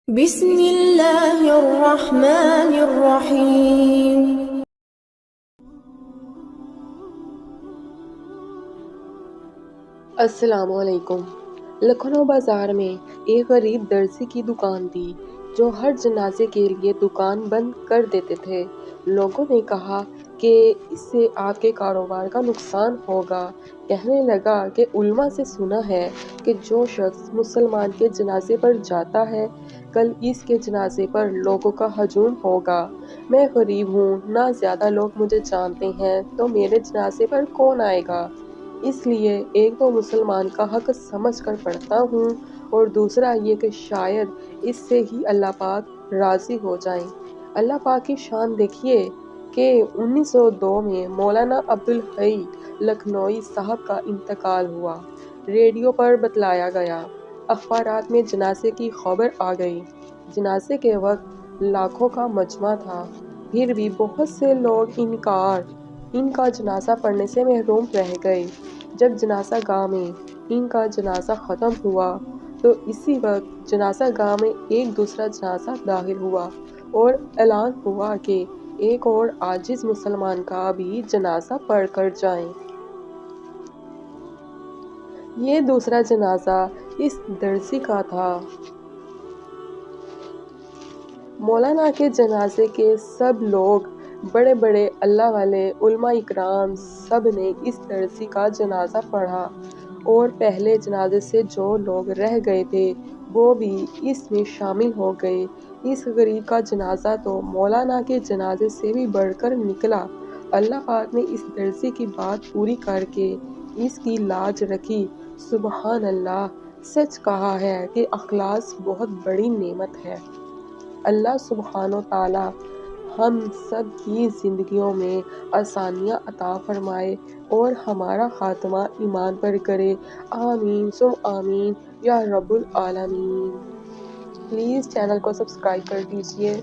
بسم اللہ الرحمن الرحیم۔ السلام علیکم۔ لکھنؤ بازار میں ایک غریب درزی کی دکان تھی جو ہر جنازے کے لیے دکان بند کر دیتے تھے۔ لوگوں نے کہا کہ اس سے آپ کے کاروبار کا نقصان ہوگا۔ کہنے لگا کہ علماء سے سنا ہے کہ جو شخص مسلمان کے جنازے پر جاتا ہے کل اس کے جنازے پر لوگوں کا ہجوم ہوگا۔ میں غریب ہوں، نہ زیادہ لوگ مجھے جانتے ہیں، تو میرے جنازے پر کون آئے گا؟ اس لیے ایک تو مسلمان کا حق سمجھ کر پڑھتا ہوں اور دوسرا یہ کہ شاید اس سے ہی اللہ پاک راضی ہو جائیں۔ اللہ پاک کی شان دیکھیے کہ 1902 میں مولانا عبدالحی لکھنوئی صاحب کا انتقال ہوا۔ ریڈیو پر بتلایا گیا، اخبارات میں جنازے کی خبر آ گئی۔ جنازے کے وقت لاکھوں کا مجمع تھا، پھر بھی بہت سے لوگ ان کا جنازہ پڑھنے سے محروم رہ گئے۔ جب جنازہ گاہ میں ان کا جنازہ ختم ہوا تو اسی وقت جنازہ گاہ میں ایک دوسرا جنازہ داخل ہوا اور اعلان ہوا کہ ایک اور عاجز مسلمان کا بھی جنازہ پڑھ کر جائیں۔ یہ دوسرا جنازہ اس درزی کا تھا۔ مولانا کے جنازے کے سب لوگ، بڑے بڑے اللہ والے، علماء اکرام، سب نے اس درزی کا جنازہ پڑھا اور پہلے جنازے سے جو لوگ رہ گئے تھے وہ بھی اس میں شامل ہو گئے۔ اس غریب کا جنازہ تو مولانا کے جنازے سے بھی بڑھ کر نکلا۔ اللہ پاک نے اس درزی کی بات پوری کر کے اس کی لاج رکھی۔ سبحان اللہ! سچ کہا ہے کہ اخلاص بہت بڑی نعمت ہے۔ اللہ سبحانہ وتعالی ہم سب کی زندگیوں میں آسانیاں عطا فرمائے اور ہمارا خاتمہ ایمان پر کرے۔ آمین ثم آمین یا رب العالمین۔ پلیز چینل کو سبسکرائب کر دیجیے۔